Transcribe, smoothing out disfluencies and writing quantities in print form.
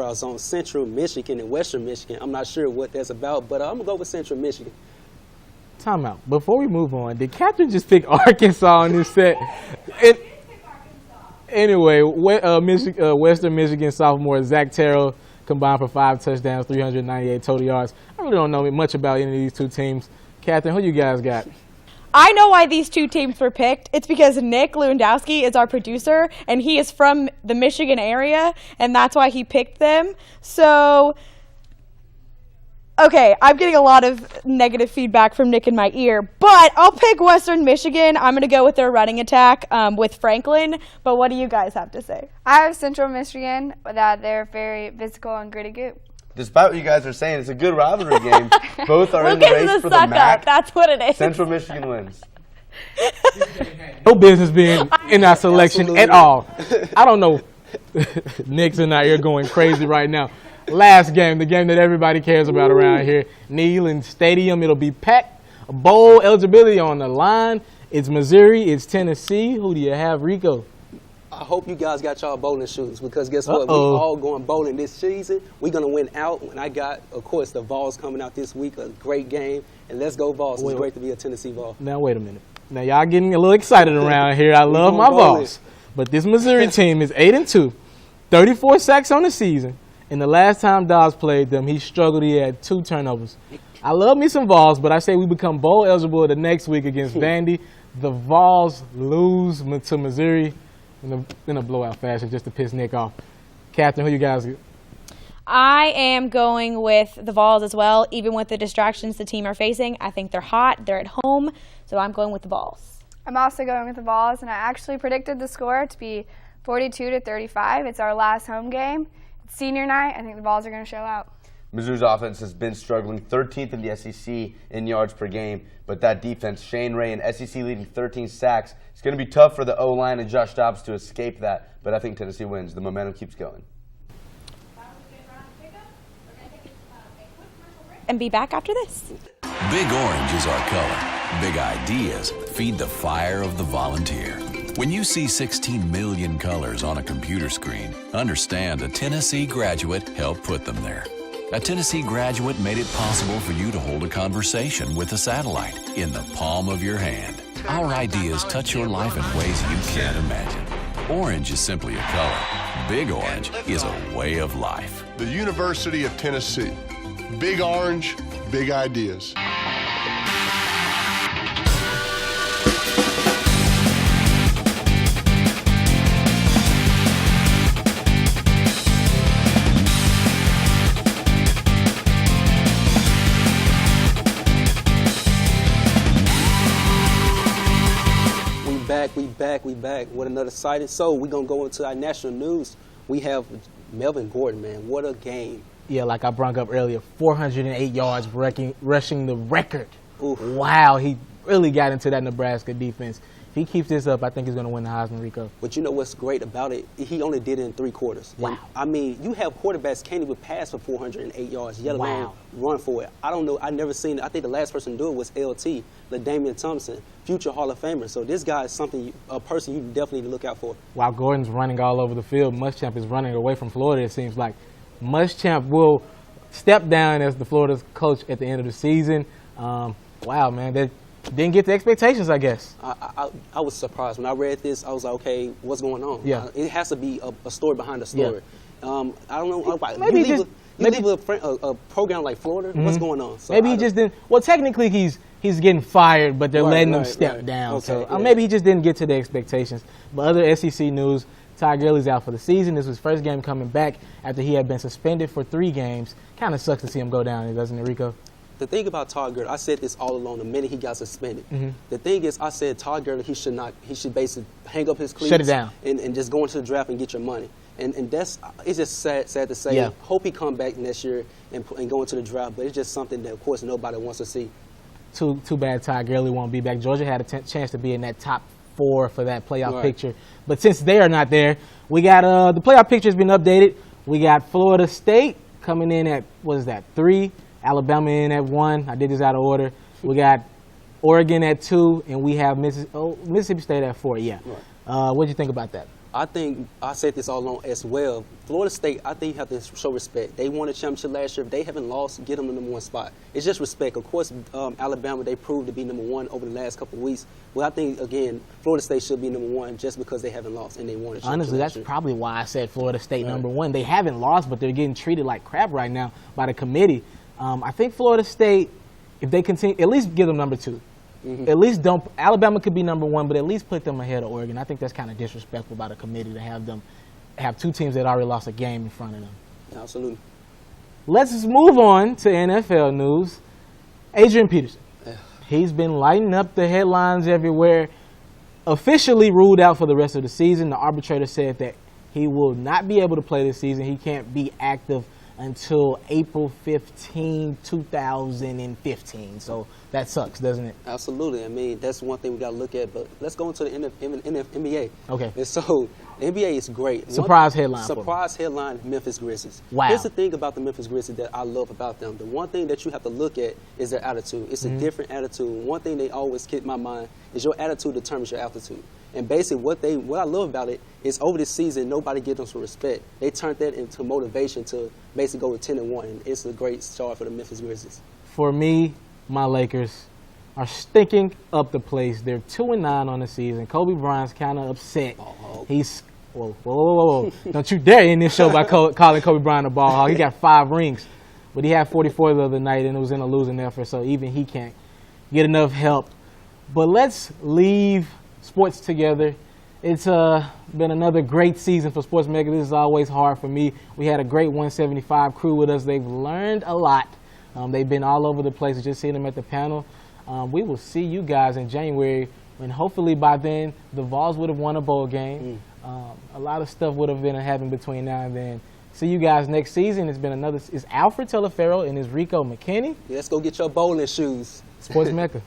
for us on Central Michigan and Western Michigan. I'm not sure what that's about, but I'm going to go with Central Michigan. Time out. Before we move on, did Captain just pick Arkansas on this set? Anyway, Western Michigan sophomore Zach Terrell combined for 5 touchdowns, 398 total yards. I really don't know much about any of these two teams. Captain, who you guys got? I know why these two teams were picked. It's because Nick Lewandowski is our producer, and he is from the Michigan area, and that's why he picked them. So, okay, I'm getting a lot of negative feedback from Nick in my ear, but I'll pick Western Michigan. I'm going to go with their running attack with Franklin, but what do you guys have to say? I have Central Michigan, that they're very physical and gritty goop. Despite what you guys are saying, it's a good rivalry game. Both are in the race for the MAC. That's what it is. Central Michigan wins. No business being in our selection at all. I don't know. Nick's in our ear going crazy right now. Last game, the game that everybody cares about around here. Neyland Stadium. It'll be packed. Bowl eligibility on the line. It's Missouri. It's Tennessee. Who do you have, Rico? I hope you guys got y'all bowling shoes because guess what? We all going bowling this season. We're going to win out. And I got, of course, the Vols coming out this week. A great game. And let's go Vols. It's great to be a Tennessee Vol. Now, wait a minute. Now, y'all getting a little excited around here. I love my Vols. But this Missouri team is 8-2, 34 sacks on the season. And the last time Dobbs played them, he struggled. He had 2 turnovers. I love me some Vols, but I say we become bowl eligible the next week against Vandy. The Vols lose to Missouri in a blowout fashion just to piss Nick off. Captain, who you guys get? I am going with the Vols as well, even with the distractions the team are facing. I think they're hot. They're at home, so I'm going with the Vols. I'm also going with the Vols, and I actually predicted the score to be 42-35. It's our last home game. It's senior night. I think the Vols are going to show out. Missouri's offense has been struggling 13th in the SEC in yards per game, but that defense, Shane Ray and SEC leading 13 sacks, it's going to be tough for the O-line and Josh Dobbs to escape that, but I think Tennessee wins. The momentum keeps going. And be back after this. Big orange is our color. Big ideas feed the fire of the volunteer. When you see 16 million colors on a computer screen, understand a Tennessee graduate helped put them there. A Tennessee graduate made it possible for you to hold a conversation with a satellite in the palm of your hand. Our ideas touch your life in ways you can't imagine. Orange is simply a color. Big Orange is a way of life. The University of Tennessee. Big Orange, big ideas. We back with another sighting. So we're going to go into our national news. We have Melvin Gordon, man. What a game. Yeah, like I brought up earlier, 408 yards rushing the record. Oof. Wow, he really got into that Nebraska defense. If he keeps this up, I think he's going to win the Heisman, Rico. But you know what's great about it? He only did it in 3 quarters. Wow. And, I mean, you have quarterbacks can't even pass for 408 yards, yet alone run for it. I don't know. I never seen it. I think the last person to do it was LT, LaDainian Thompson, future Hall of Famer. So this guy is a person you definitely need to look out for. While Gordon's running all over the field, Muschamp is running away from Florida, it seems like. Muschamp will step down as the Florida's coach at the end of the season. Wow, man, that didn't get the expectations, I guess. I was surprised. When I read this, I was like, okay, what's going on? Yeah. It has to be a story behind a story. Yeah. I don't know. Maybe you leave a program like Florida, what's going on? So maybe he just didn't. Well, technically, he's getting fired, but they're letting him step down. Okay, so maybe he just didn't get to the expectations. But other SEC news, Todd Gurley's out for the season. This was his first game coming back after he had been suspended for 3 games. Kind of sucks to see him go down, doesn't it, Rico? The thing about Todd Gurley, I said this all along the minute he got suspended. The thing is, I said Todd Gurley, he should basically hang up his cleats. Shut it down. And just go into the draft and get your money. And it's just sad to say. Yeah. Hope he come back next year and go into the draft. But it's just something that, of course, nobody wants to see. Too bad Todd Gurley won't be back. Georgia had a chance to be in that top 4 for that playoff picture. But since they are not there, we got the playoff picture has been updated. We got Florida State coming in at, 3? Alabama in at 1. I did this out of order. We got Oregon at 2, and we have Mississippi State at 4. Yeah. Right. What do you think about that? I think I said this all along as well. Florida State, I think you have to show respect. They won a championship last year. If they haven't lost, get them the #1 spot. It's just respect. Of course, Alabama, they proved to be #1 over the last couple of weeks. Well, I think, again, Florida State should be #1 just because they haven't lost and they won a championship. Honestly, that's probably why I said Florida State #1. They haven't lost, but they're getting treated like crap right now by the committee. I think Florida State, if they continue, at least give them #2. At least don't. Alabama could be #1, but at least put them ahead of Oregon. I think that's kind of disrespectful by the committee to have two teams that already lost a game in front of them. Absolutely. Let's just move on to NFL news. Adrian Peterson. He's been lighting up the headlines everywhere. Officially ruled out for the rest of the season. The arbitrator said that he will not be able to play this season. He can't be active until April 15, 2015. So that sucks, doesn't it? Absolutely. I mean, that's one thing we got to look at. But let's go into the NBA. Okay. And so the NBA is great. Surprise headline. Surprise headline, Memphis Grizzlies. Wow. Here's the thing about the Memphis Grizzlies that I love about them. The one thing that you have to look at is their attitude. It's a different attitude. One thing they always keep in my mind is your attitude determines your altitude. And basically what I love about it is over this season, nobody gives them some respect. They turned that into motivation to basically go with 10-1. And it's a great start for the Memphis Grizzlies. For me, my Lakers are stinking up the place. They're 2-9 on the season. Kobe Bryant's kind of upset. He's whoa. Don't you dare end this show by calling Kobe Bryant a ball hog. He got 5 rings. But he had 44 the other night, and it was in a losing effort, so even he can't get enough help. But let's leave sports together. It's been another great season for Sports Mecca. This is always hard for me. We had a great 175 crew with us. They've learned a lot. They've been all over the place. Just seeing them at the panel. We will see you guys in January, and hopefully by then the Vols would have won a bowl game. A lot of stuff would have been happening between now and then. See you guys next season. It's Alfred Teleferro and it's Rico McKinney. Let's go get your bowling shoes. Sports Mecca.